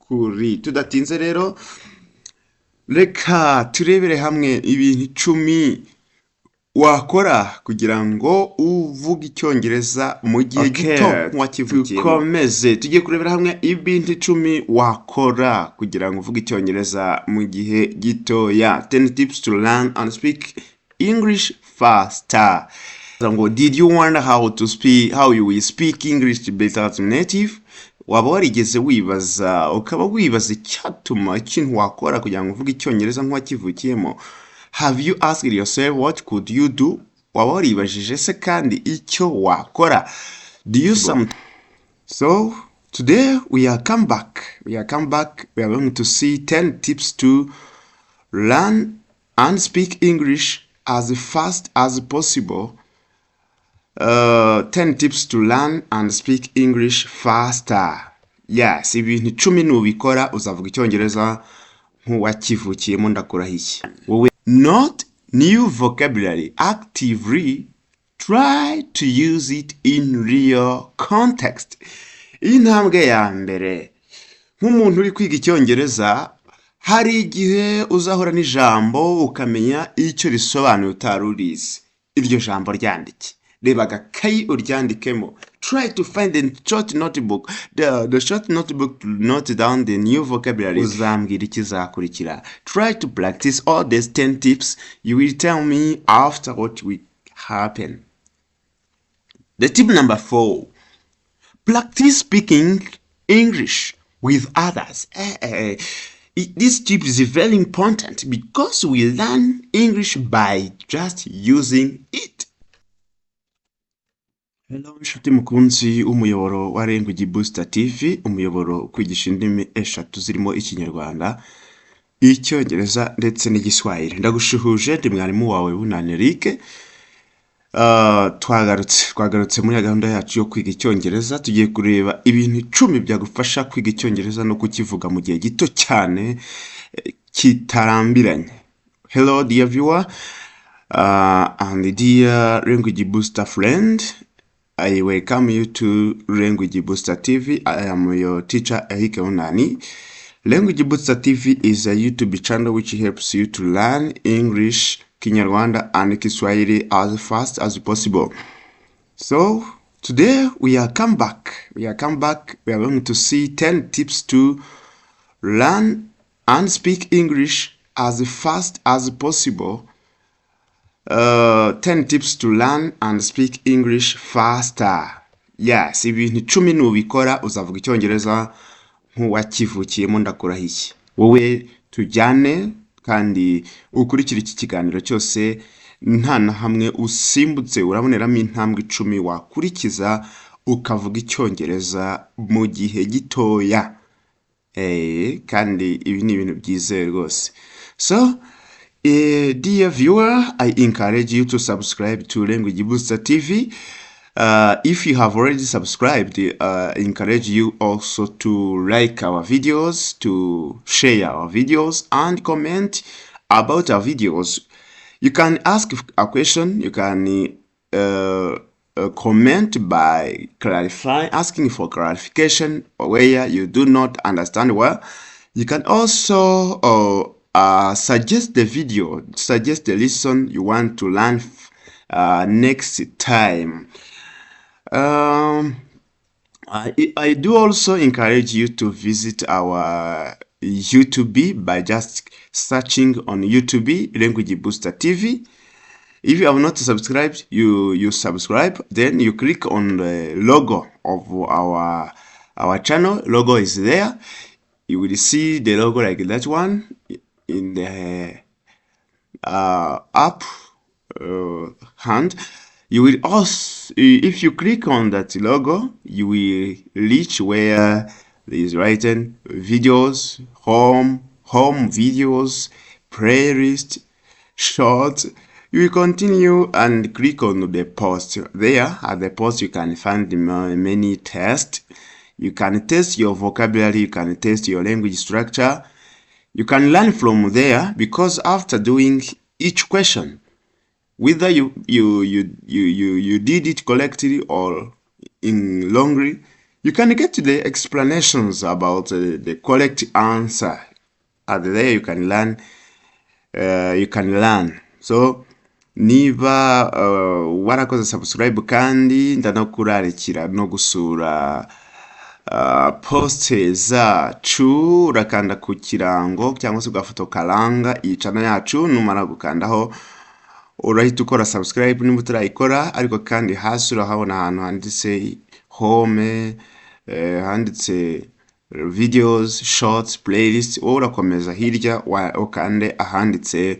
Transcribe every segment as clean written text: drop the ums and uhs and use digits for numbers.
kuri. Tudatinze rero, reka turebere hamwe ibintu 10 wakora kugira ngo uvuge icyongereza mu gihe gito nk'uwakivukiyemo. Dukomeze tugiye kurebera hamwe ibintu 10 wakora kugira ngo uvuge icyongereza mu gihe gitoya. 10 tips to learn and speak English faster. So, did you wonder how you will speak English better as native? Waba warigeze wibaza ukaba wibaza icyatuma ikintu wakora kugira ngo uvuge icyongereza nk'uwakivukiyemo? Have you asked yourself what could you do? Waba waribajije se kandi icyo wakora? Do you So today we are come back. We are going to see 10 tips to learn and speak English as fast as possible. 10 tips to learn and speak English faster. Yes, ibintu 10 nubikora uzavuga icyongereza nk'uwakivukiyemo ndakurahiye. Wowe not new vocabulary, actively try to use it in real context. Intambwe ya mbere, nk'umuntu uri kwiga icyongereza, hari igihe uzahura n'ijambo ukamenya icyo risobanuye utarurizi. Iryo jambo ryandike. Reba agakayi uryandikemo. Try to find the short notebook. The short notebook to note down the new vocabulary. Uzambwira ikizakurikira. Try to practice all these 10 tips. You will tell me after what will happen. The tip number 4. Practice speaking English with others. This tip is very important because we learn English by just using it. Hello nshuti mukunzi umuyoboro wa Language Booster TV, umuyoboro kwigisha indimi eshatu zirimo Ikinyarwanda, Icyongereza ndetse n'Igiswahili. Ndagushuhuje ndi mwarimu wawe Bunani Eric. Twagarutse muri gahunda yacu yo kwiga Icyongereza. Tugiye kureba ibintu 10 byagufasha kwiga Icyongereza no kukivuga mu gihe gito cyane kitarambiranye. Hello dear viewer and dear Language Booster friend. I welcome you to Language Booster TV. I am your teacher Eric Bunani. Language Booster TV is a YouTube channel which helps you to learn English, Kinyarwanda and Kiswahili as fast as possible. So today we are come back. We are going to see 10 tips to learn and speak English as fast as possible. 10 tips to learn and speak English faster. Yes, ibintu 10 nubikora uzavuga icyongereza nk'uwakivukiyemo ndakurahiye. Wowe tujyane kandi ukurikira iki kiganiro cyose nta na hamwe usimbutse, uraboneramo intambwe 10 wakurikiza ukavuga icyongereza mu gihe gitoya. Kandi ibi ni ibintu byizewe rwose. So dear viewer, I encourage you to subscribe to Language Booster TV. If you have already subscribed, I encourage you also to like our videos, to share our videos, and comment about our videos. You can ask a question, you can comment by asking for clarification where you do not understand well. You can also suggest the video, suggest the lesson you want to learn next time. I do also encourage you to visit our YouTube by just searching on YouTube Language Booster TV. If you have not subscribed, you subscribe, then you click on the logo of our channel. Logo is there. You will see the logo like that one in the up hand. You will also, if you click on that logo, you will reach where there is written videos, home videos, playlist, shorts. You will continue and click on the post. There at the post you can find many tests. You can test your vocabulary, you can test your language structure. You can learn from there, because after doing each question, whether you did it correctly or in longly, You can get to the explanations about the correct answer. And there you can learn. So niba warakoze subscribe kandi ndanakurarikira no gusura post zacu, urakanda ku kirango cyangwa se ugafoto karanga iyi channel yacu, numara gukandaho urahita ukora subscribe niba utarayikora. Ariko kandi hasi urahabona ahantu handitse home, handitse videos, shorts, playlist. Urakomeza hirya ukande ahanditse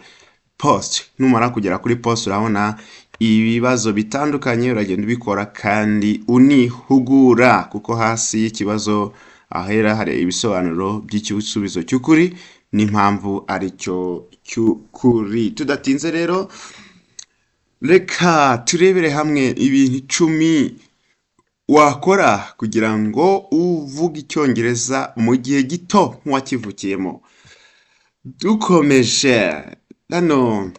post. Numara kugera kuri post urabona ibibazo bitandukanye, uragenda ubikora kandi unihugura, kuko hasi y'ikibazo ahera hari ibisobanuro by'igisubizo cy'ukuri n'impamvu ari cyo cy'ukuri. Tudatinze rero, reka turebere hamwe ibintu 10 wakora kugira ngo uvuge icyongereza mu gihe gito nk'uwakivukiyemo. Dukomeje hano,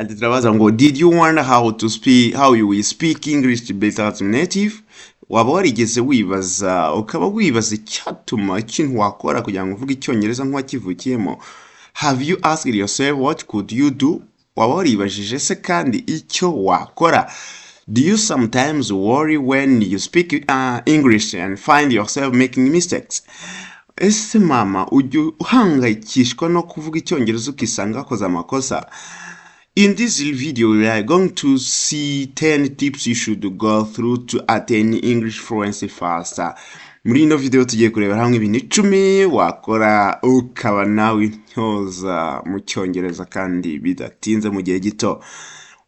turabaza ngo did you wonder how you will speak English better as native? Waba warigeze wibaza icyatuma ikintu wakora kugira ngo uvuge icyongereza nk'uwakivukiyemo? Have you asked yourself what could you do? Waba waribajije se kandi icyo wakora? Do you sometimes worry when you speak English and find yourself making mistakes? Ese mama ujya uhangayikishwa no kuvuga icyongereza ukisanga wakoze amakosa? In this video we are going to see 10 tips you should go through to attain English fluency faster. Muri ino video tugiye kurebera hamwe ibintu 10 wakora ukaba nawe intyoza mu cyongereza kandi bidatinze mu gihe gito.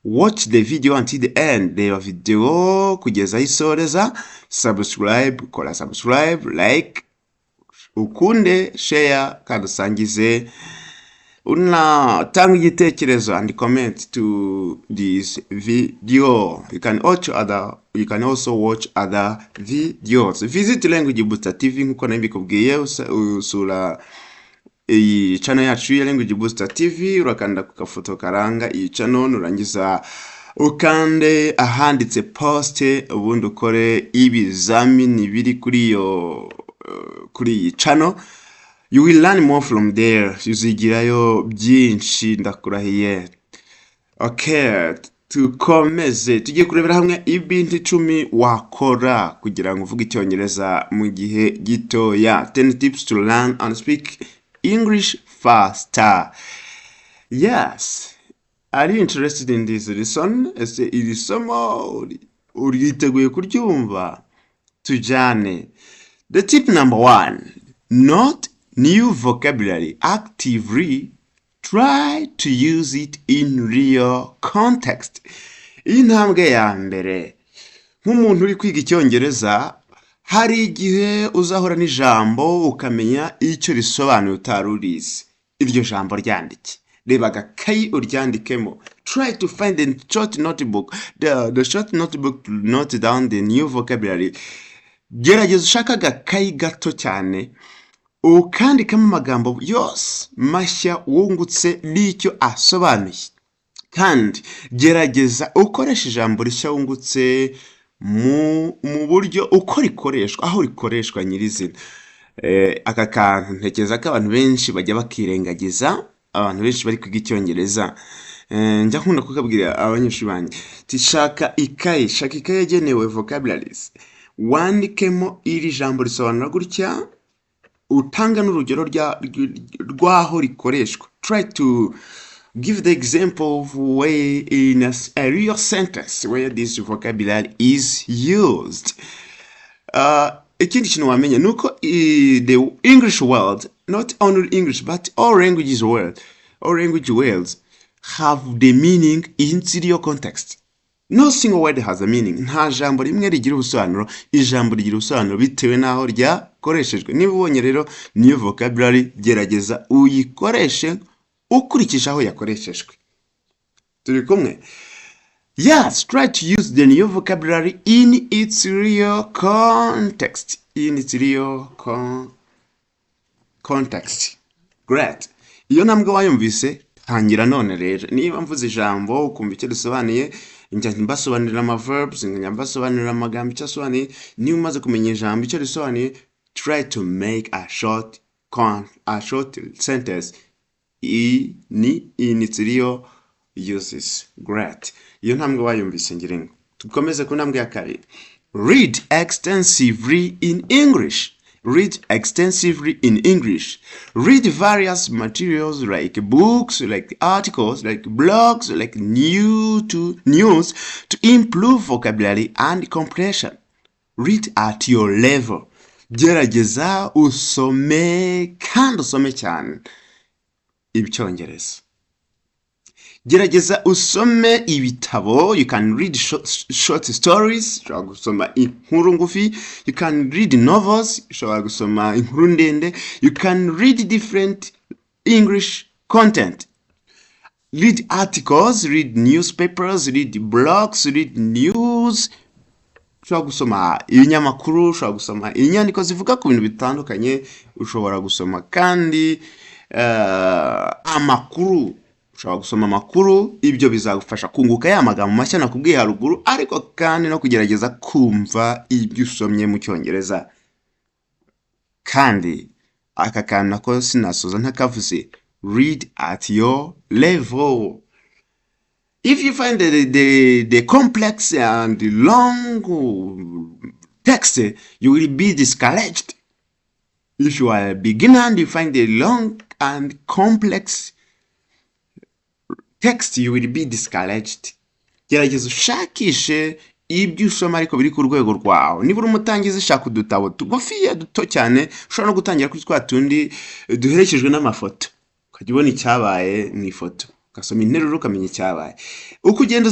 Watch the video until the end. Reba video kugeza isoreza. Subscribe, kora subscribe, like, ukunde, share, kandi usangize. Tanga igitekerezo and comment to this video. You can also watch other videos. Visit Language Booster TV nkuko nabikubwiye, usura iyi channel yacu ya Language Booster TV, urakanda ku kafoto karanga iyi channel, nurangiza ukande ahanditse post, ubundi ukore ibizamini biri kuri iyi channel. You will learn more from there. Uzigirayo byinshi ndakurahiye. Okay, tukomeze tugiye kurebera hamwe ibintu 10 wakora kugira ngo uvuge icyongereza mu gihe gitoya. 10 tips to learn and speak English faster. Yes, are you interested in this lesson? Iri somo uriteguye kuryumva? Tujane. The tip number 1, note new vocabulary actively. Try to use it in real context. Intambwe ya mbere, nk'umuntu uri kwiga icyongereza, hari igihe uzahora n'ijambo ukamenya icyo risobanuye utarurizi. Iryo jambo ryandike, reba agakayi uryandikemo. Try to find the short notebook, the short notebook to note down the new vocabulary. Gerageza ushaka agakayi gato cyane ukandikamo amagambo yose mashya wungutse n'icyo asobanuye. Kandi gerageza ukoresha ijambo rishya wungutse mu buryo uko rikoreshwa, aho rikoreshwa nyirizina. Aka kantu ntekereza ko abantu benshi bajya bakirengagiza, abantu benshi bari kwiga icyongereza. Njya nkunda kukabwira abanyeshuri banjye, shaka ikayi yagenewe vocabularies, wandikemo iri jambo risobanura gutya, utanga n'urugero rwaho rikoreshwa. Try to give the example of way in a real sentence where this vocabulary is used. Ikindi kintu wamenya nuko the English world, not only English but all language worlds have the meaning in real context. No single word has a meaning. Nta jambo rimwe rigira ubusobanuro, ijambo rigira ubusobanuro bitewe naho ryakoreshejwe. Niba ubonye rero new vocabulary, gerageza uyikoreshe ukurikije aho yakoreshejwe. Turi kumwe? Yes, try to use the new vocabulary in its real context. In its real context. Great. Iyo ntambwe wayumvise, tangira none rero. Niba mvuze ijambo ukumva icyo risobanuye, njya mbasobanurira ama verbs, njya mbasobanurira amagambo icyo asobanuye. Niba umaze kumenya ijambo icyo risobanuye, try to make a short sentence in its real uses. Great. Iyo ntambwe wayumvise ngira ngo. Tukomeze ku ntambwe ya kabiri. Read extensively in English. Read extensively in English. Read various materials like books, like articles, like blogs, like news to improve vocabulary and comprehension. Read at your level. Gerageza usome kandi usome cyane Icyongereza. Gerageza usome ibitabo. You can read short stories. Ushobora gusoma inkuru ngufi. You can read novels. Ushobora gusoma inkuru ndende. You can read different English content. Read articles, read newspapers, read blogs, read news. Ushobora gusoma ibinyamakuru, ushobora gusoma inyandiko zivuga ku bintu bitandukanye, ushobora gusoma kandi amakuru. Ushobora gusoma amakuru, ibyo bizagufasha kunguka ya magambo mashya nakubwiye haruguru, ariko kandi no kugerageza kumva ibyo usomye mu Cyongereza. Kandi aka kantu nako sinasoza ntakavuze. Read at your level. If you find the complex and long text, you will be discouraged. If you are a beginner and you find the long and complex text, you will be discouraged. Gerageza ushakishe ibyo usoma ariko biri ku rwego rwawe. Niba uri umutangizi, shaka udutabo tugufiya duto cyane. Ushobora no gutangira kuri twa tundi duherekejwe n'amafoto, ukajya ubona icyabaye mu ifoto, ugasoma interuro ukamenya icyabaye. Uko ugenda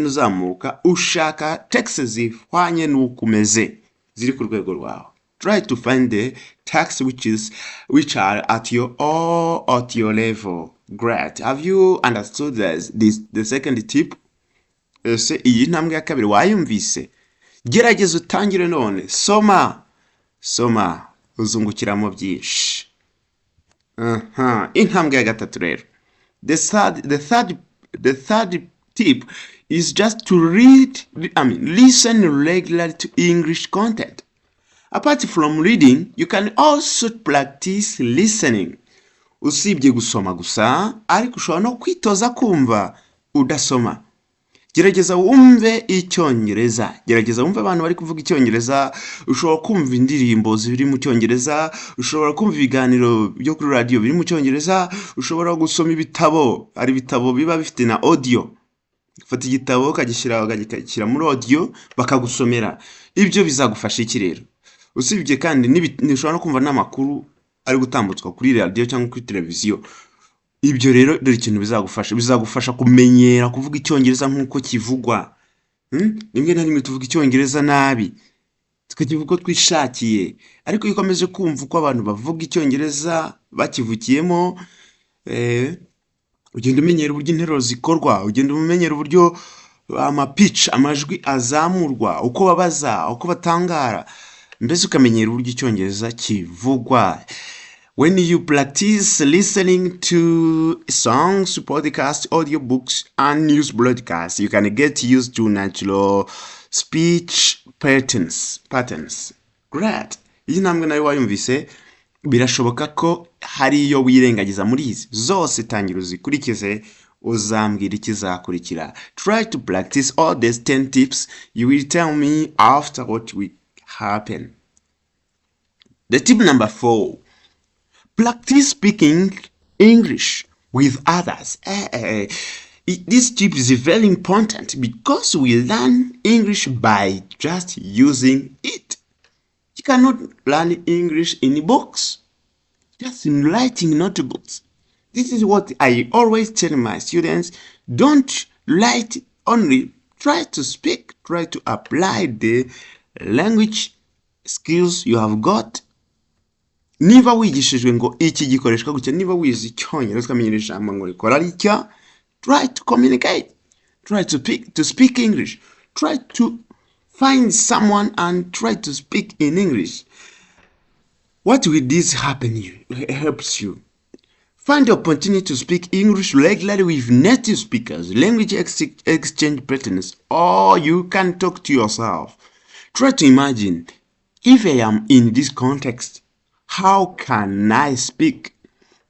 uzamuka ushaka text zihwanye n'uko umeze, ziri ku rwego rwawe. Try to find the text which are at your level. Great. Have you understood the second tip? Ese iyi ntambwe ya kabiri wayumvise? Gerageza utangire none. Soma uzungukiramo byinshi. Intambwe ya gatatu rero. The third tip is just to listen regularly to English content. Apart from reading, you can also practice listening. Usibye gusoma gusa, ariko ushobora no kwitoza kumva udasoma. Gerageza wumve Icyongereza. Gerageza wumve abantu bari kuvuga Icyongereza. Ushobora kumva indirimbo ziri mu Cyongereza. Ushobora kumva ibiganiro byo kuri radio biri mu Cyongereza. Ushobora gusoma ibitabo. Ari ibitabo biba bifite na audio. Ufata igitabo ukagishyira muri audio bakagusomera. Ibyo bizagufasha iki rero? Usibye kandi nishobora no kumva n'amakuru ari gutambutswa kuri radio cyangwa kuri televiziyo. Ibyo rero dore ikintu bizagufasha kumenyera kuvuga Icyongereza nk'uko kivugwa. Rimwe na rimwe tuvuga Icyongereza nabi, tukakivuga uko twishakiye, ariko iyo ukomeje kumva uko abantu bavuga Icyongereza bakivukiyemo, ugenda umenyera uburyo interuro zikorwa, ugenda umenyera uburyo pitch, amajwi azamurwa, uko babaza, uko batangara, mbese ukamenyera uburyo Icyongereza kivugwa. When you practice listening to songs, podcasts, audiobooks, and news broadcasts, you can get used to natural speech patterns. Great. Iyi ntambwe nayo wayumvise, birashoboka ko hari iyo wirengagiza muri izi zose. Tangira uzikurikize, uzambwira ikizakurikira. Try to practice all these 10 tips. You will tell me after what will happen. The tip number 4. Practice speaking English with others. This tip is very important because we learn English by just using it. You cannot learn English in books, just in writing notebooks. This is what I always tell my students. Don't write only. Try to speak. Try to apply the language skills you have got. Niba wigishijwe ngo iki gikoreshwa gutya, niba wize Icyongereza ukamenyera ijambo ngo rikora ritya, try to communicate. Try to speak English. Try to find someone and try to speak in English. What will this helps you? Find the opportunity to speak English regularly with native speakers, language exchange partners, or you can talk to yourself. Try to imagine, if I am in this context, how can I speak?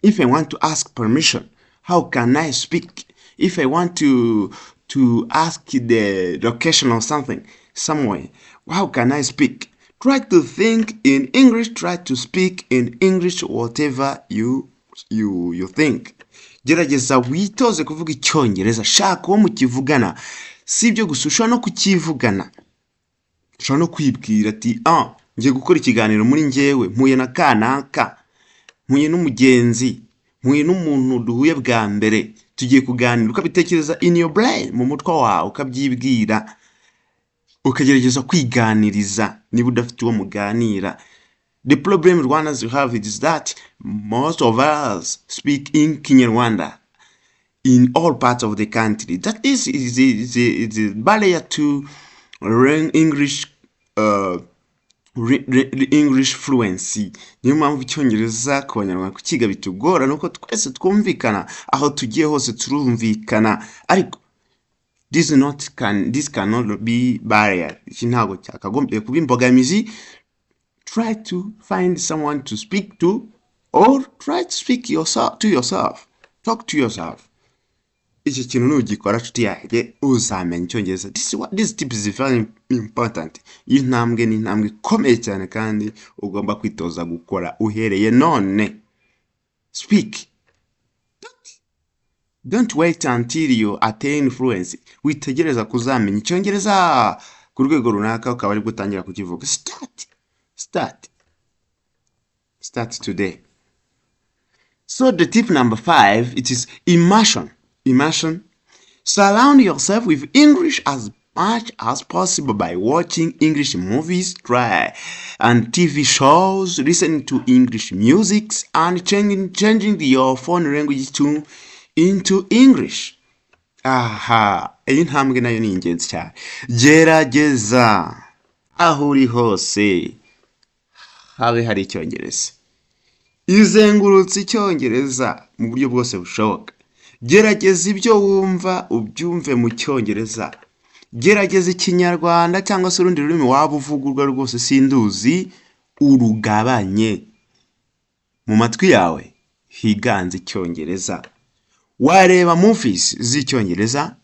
If I want to ask permission, how can I speak? If I want to ask the location or something somewhere, how can I speak? Try to think in English, try to speak in English, whatever you think. Gerageza witoze kuvuga icyongereza, shaka uwo mukivugana. Si ibyo gusa, ushobora no kukivugana, ushobora no kwibwira ati ngiye gukora ikiganiro muri njyewe, mpuye na kanaka, mpuye n'umugenzi, mpuye n'umuntu duhuye bwa mbere, tugiye kuganira, ukabitekereza in your brain, mu mutwe wawe ukabyibwira, ukagerageza kwiganiriza niba udafite uwo muganira. The problem Rwandans have is that most of us speak in Kinyarwanda in all parts of the country. That is a barrier to learn English, English fluency. Niyo mpamvu icyongereza ku banyarwanda kukiga bitugora, nuko twese twumvikana, aho tugiye hose turumvikana, ariko this cannot be barrier. Ntabwo cyakagombye kuba imbogamizi. Try to find someone to speak to, or try to speak to yourself. Talk to yourself. Iki kintu nugikora nshuti yanjye uzamenya icyongereza. This tip is very important. Iyi ntambwe ni intambwe ikomeye cyane kandi ugomba kwitoza gukora uhereye none. Speak. Don't wait until you attain fluency. Witegereza kuzamenya icyongereza ku rwego runaka ukaba ari gutangira kukivuga. Start today. So the tip number 5, it is immersion. Surround yourself with English as much as possible by watching English movies, and TV shows, listening to English music, and changing your phone language into English. Iyi ntambwe nayo ni ingenzi cyane. Gerageza aho uri hose habe hari icyongereza. Izengurutse icyongereza mu buryo bwose bushoboka. Gerageza ibyo wumva ubyumve mu cyongereza. Gerageza ikinyarwanda cyangwa se urundi rurimi waba uvugurwa rwose sinduzi, urugabanye. Mu matwi yawe higanze icyongereza. Wareba movies z'icyongereza,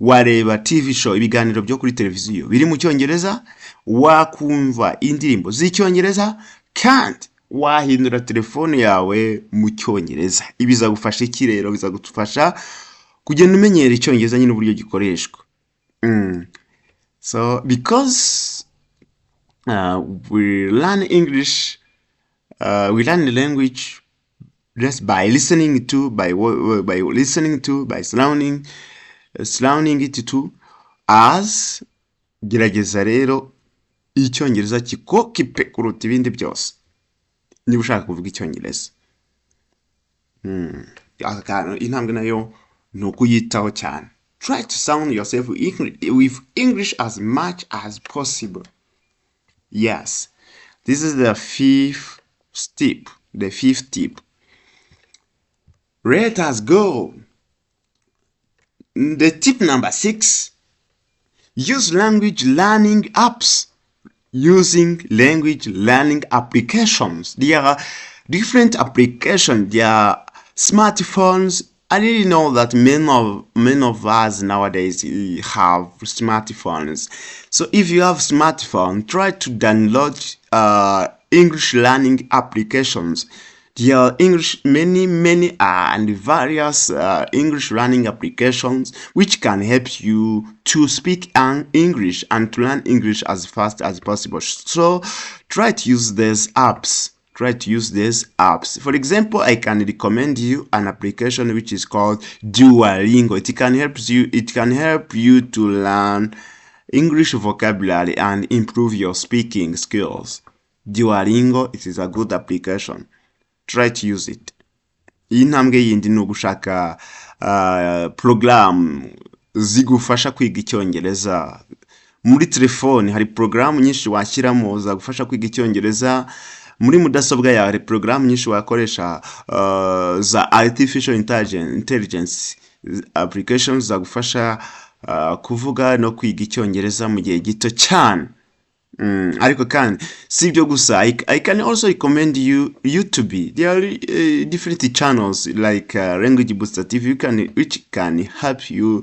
wareba TV show, ibiganiro byo kuri televiziyo biri mu cyongereza, wakumva indirimbo z'icyongereza, kandi wahindura telefone yawe mu cyongereza. Ibizagufasha iki rero? Bizagufasha kugenda umenyera icyongereza nyine uburyo gikoreshwa. So because we learn English, we learn the language just by listening to, by surrounding it to us. Gerageza rero icyongereza kikokipe kuruta ibindi byose niba ushaka kuvuga icyongereza. Intambwe nayo ni ukuyitaho cyane. Try to sound yourself with English as much as possible. Yes, this is the fifth tip. Let us go. The tip number 6, use language learning apps. Using language learning applications. There are different applications. There are smartphones. I didn't know that many of us nowadays have smartphones. So if you have smartphone, try to download English learning applications. There are many and various English learning applications which can help you to speak English and to learn English as fast as possible. So try to use these apps. For example, I can recommend you an application which is called Duolingo. It can help you to learn English vocabulary and improve your speaking skills. Duolingo, it is a good application. Try to use it. Iyi ntambwe yindi no gushaka program zigufasha kwiga icyongereza. Muri telefone hari program nyinshi washyiramo zagufasha kwiga icyongereza. muri mudasobwa yawe hari porogaramu nyinshi wakoresha za artificial intelligence applications zagufasha kuvuga no kwiga icyongereza mu gihe gito cyane. Ariko kandi si ibyo gusa, I can also recommend you YouTube. There are different channels like Language Booster TV which can help you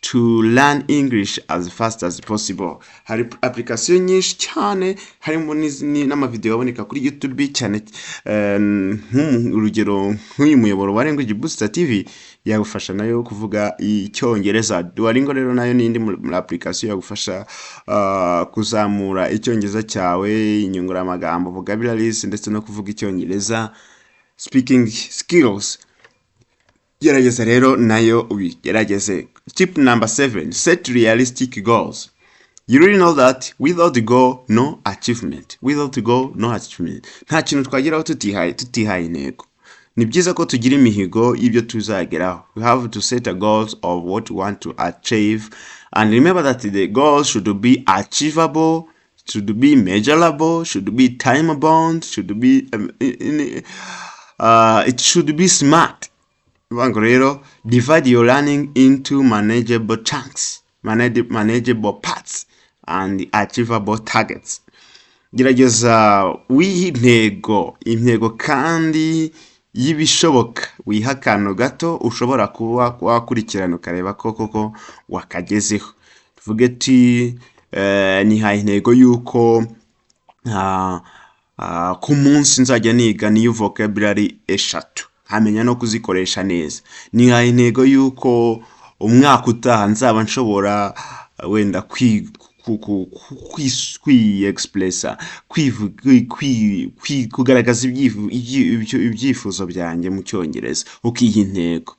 to learn English as fast as possible. Hari application nyinshi cyane, harimo n'amavideo aboneka kuri YouTube cyane, nk'urugero nk'uyu muyoboro wa Language Booster TV yagufasha nayo kuvuga icyongereza. Duolingo rero nayo n'indi muri application yagufasha kuzamura icyongereza cyawe, inyunguramagambo, vocabularies ndetse no kuvuga icyongereza, speaking skills. Gerageza rero nayo ubigerageze. Tip number 7, set realistic goals. You really know that without the goal, no achievement. Without the goal, no achievement. Nta kintu twageraho tutihaye intego. Ni byiza ko tugira imihigo y'ibyo tuzageraho. We have to set a goals of what we want to achieve, and remember that the goals should be achievable, should be measurable, should be time bound, should be it should be smart. Rero, divide your learning into manageable chunks, manageable parts, and achievable targets. Gerageza wiha intego kandi y'ibishoboka, wiha akantu gato ushobora kuba wakurikirana ukareba ko koko wakagezeho. Tuvuge ati nihaye intego y'uko ku munsi nzajya niga niyo vocabulary 3, hamenya no kuzikoresha neza. Nihaye intego y'uko umwaka utaha nzaba nshobora wenda expressa, kugaragaza ibyifuzo byanjye mu cyongereza. Ukiha intego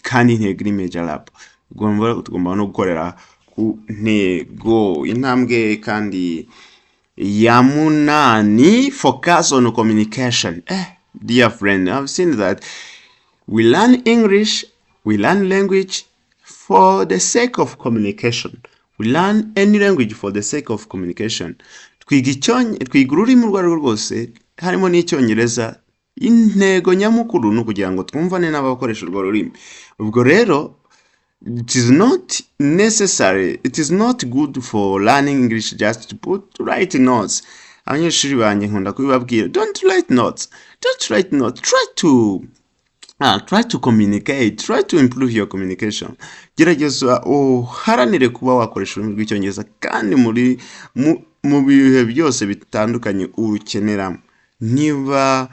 kandi intego iri measurable. Tugomba no gukorera ku ntego. Intambwe kandi ya 8, focus on communication. Dear friend, I've seen that we learn English, we learn language for the sake of communication. We learn any language for the sake of communication. Twiga ururimi urwo arirwo rwose, harimo n'icyongereza. Intego nyamukuru ni ukugira ngo twumvane n'abakoresha urwo rurimi. Ubwo rero, it is not necessary, it is not good for learning English just to write notes. Abanyeshuri banjye nkunda kubibabwira, don't write notes, try to communicate, try to improve your communication. Gerageza uharanire kuba wakoresha ururimi rw'icyongereza kandi mu bihe byose bitandukanye urukeneramo. Niba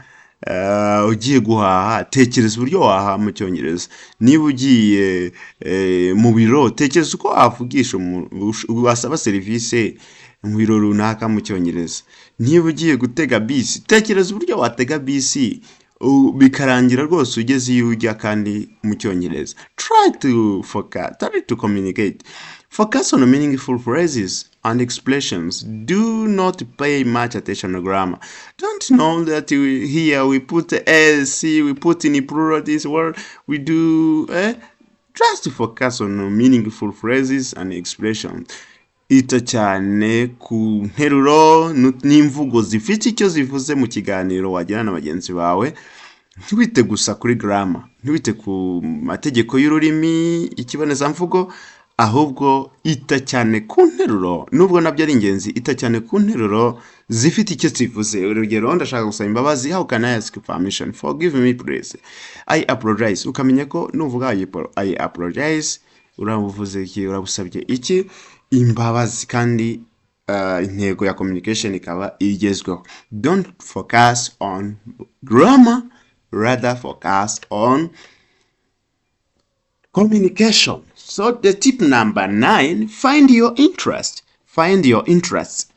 ugiye guhaha, tekereza uburyo wahaha mu cyongereza. Niba ugiye mu biro, tekereza uko wavugisha wasaba serivisi mu biro runaka mu cyongereza. Niba ugiye gutega bisi, tekereza uburyo watega bisi bikarangira rwose ugeze iyo ujya kandi mu cyongereza. Try to communicate. Focus on meaningful phrases and expressions. Do not pay much attention to grammar. Don't know that here we put s, we put in plural this word, we do just focus on meaningful phrases and expressions. Ita cyane ku nteruro n'imvugo zifite icyo zivuze mu kiganiro wagirana na bagenzi bawe. Ntiwite gusa kuri grammar, ntiwite ku mategeko y'ururimi, ikibonezamvugo, ahubwo ita cyane ku nteruro. Nubwo nabyo ari ingenzi, ita cyane ku nteruro zifite icyo zivuze. Urugero, ndashaka gusaba imbabazi, how can I ask permission? Forgive me please. I apologize. Ukamenya ko nuvuga I apologize, urabuvuze iki, urabusabye iki, imbabazi, kandi intego ya communication ikaba igezweho. Don't focus on grammar, rather focus on communication. So the tip number 9, find your interest. Find your interests.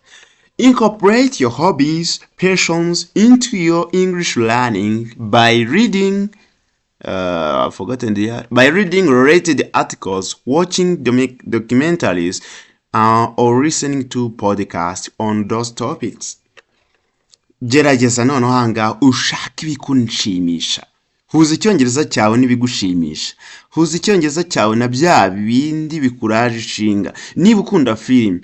Incorporate your hobbies, passions into your English learning by reading by reading related articles, watching documentaries, or listening to podcasts on those topics. Gerageza noneho hanga ushaka ibikunshimisha. Huza icyongereza cyawe n'ibigushimisha. Huza icyongereza cyawe na bya bindi bikuraje ishinga. Niba ukunda film,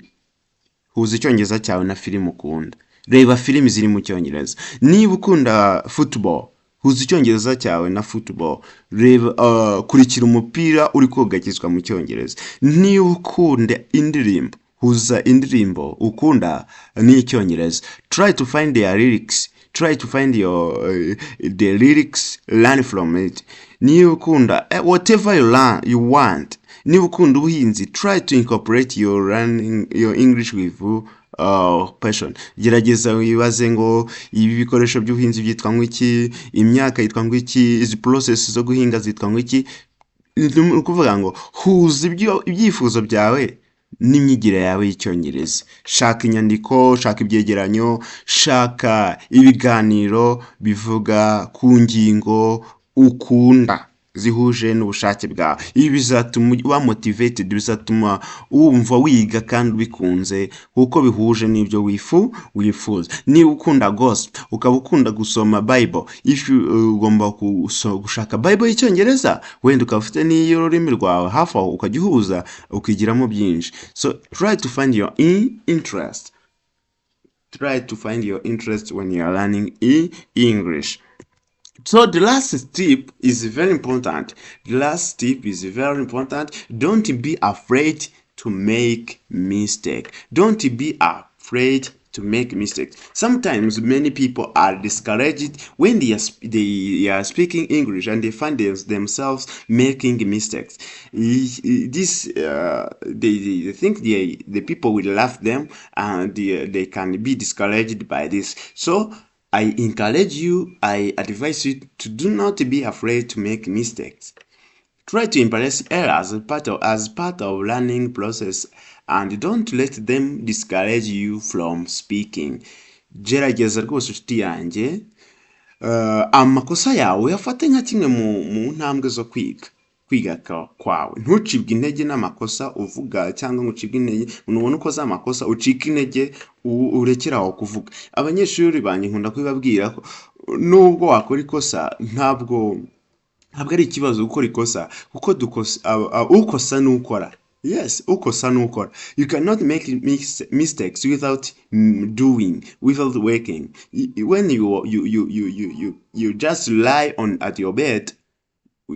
huza icyongereza cyawe na film ukunda. reba filimi ziri mu cyongereza. Niba ukunda football, huza icyongereza cyawe na football. Reba kurikira umupira uri kogakizwa mu cyongereza. Niba ukunda indirimbo, huza indirimbo ukunda n'icyongereza. Try to find their lyrics. Try to find the lyrics, learn from it. Niba ukunda whatever you want. Niba ukunda ubuhinzi, try to incorporate your English with passion. Gerageza wibaze ngo ibi bikoresho by'ubuhinzi byitwa ngwiki, imyaka yitwa ngwiki, izi process zo guhinga zitwa ngwiki. Ni ukuvuga ngo huza ibyifuzo byawe n'imyigire yawe y'icyongereza. Shaka inyandiko, shaka ibyegeranyo, shaka ibiganiro bivuga ku ngingo ukunda zihuje n'ubushake bwawe. Ibi bizatuma uba motivated, bizatuma wumva wiga kandi bikunze kuko bihuje n'ibyo wifuza. Niba ukunda gospel, ukaba ukunda gusoma Bible, ugomba gushaka Bible y'icyongereza, wenda ukaba ufite n'iy'ururimi rwawe hafi aho ukagihuza ukigiramo byinshi. So try to find your interest. Try to find your interest when you are learning English. So the last tip is very important. Don't be afraid to make mistake. Don't be afraid to make mistakes. Sometimes many people are discouraged when they are speaking English and they find themselves making mistakes. They think the people will laugh them and they can be discouraged by this. So I encourage you, I advise you to do not be afraid to make mistakes. Try to embrace errors as part of learning process and don't let them discourage you from speaking. Gerageza rwose inshuti yanjye amakosa yawe yafate nka kimwe mu ntambwe zo kwiga kwawe. Ntucibwe intege n'amakosa uvuga cyangwa ngucibwe intege unubona uko za makosa ucika intege urekera aho kuvuga. Abanyeshuri banjye nkunda kwibabwira ko nubwo wakora ikosa ntabwo ari ikibazo gukora ikosa kuko ukosa n'ukora. Yes, ukosa n'ukora. You cannot make mistakes without doing, without working. When you just lie at your bed,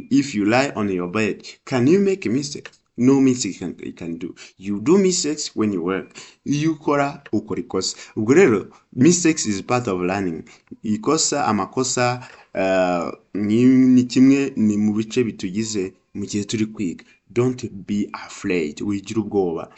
if you lie on your bed, can you make a mistake? No mistake you can do. You do mistakes when you work. You ukora ikosa. Ubwo rero mistakes is part of learning. Ikosa amakosa ni kimwe ni mu bice bitugize mu gihe turi kwiga. Don't be afraid. Wigira ubwoba.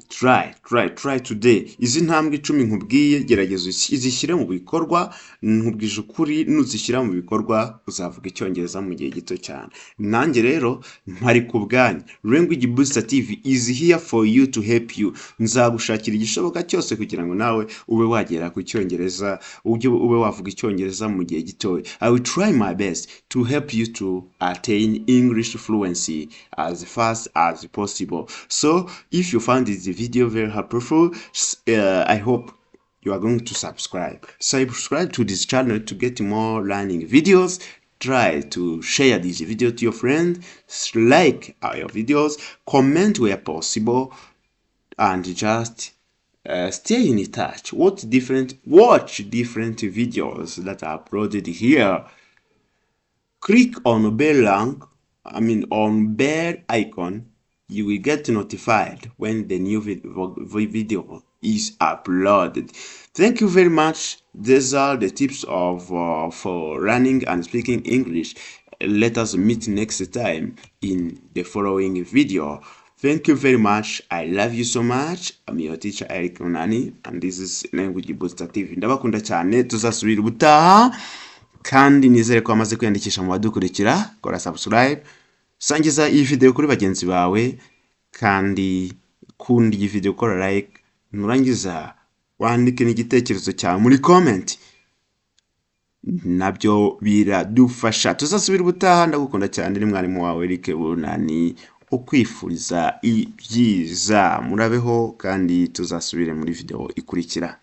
Try today. Izi ntambwe 10 nkubwiye gerageza izishyire mu bikorwa. Nkubwije ukuri nuzishyira mu bikorwa uzavuga icyongereza mu gihe gito cyane. Nanjye rero mpari kubwanyu. Language Booster TV is here for you to help you. Nzagushakira igishoboka cyose kugira ngo nawe ube wagera ku cyongereza, ube wavuga icyongereza mu gihe gito. I will try my best to help you to attain English fluency as fast as possible. So if you found this video very helpful, I hope you are going to subscribe to this channel to get more learning videos. Try to share this video to your friends, like our videos, comment where possible, and just stay in touch. Watch different videos that are uploaded here. Click on bell icon. You will get notified when the new video is uploaded. Thank you very much. These are the tips for learning and speaking English. Let us meet next time in the following video. Thank you very much. I love you so much. I'm your teacher Eric Onani and this is Language Booster TV. Ndabakunda cyane, tuzasubira ubutaha kandi nizere ko amaze kwiyandikisha mu badukurikira. Kora subscribe. Sangiza iyi video kuri bagenzi bawe kandi kundi iyi video kora like, nurangiza wandike n'igitekerezo cyawe muri comment. Nabyo biradufasha. Tuzasubira ubutaha. Ndagukunda cyane, ni mwarimu wawe Eric Bunani ukwifuriza ibyiza. Murabeho kandi tuzasubire muri video ikurikira.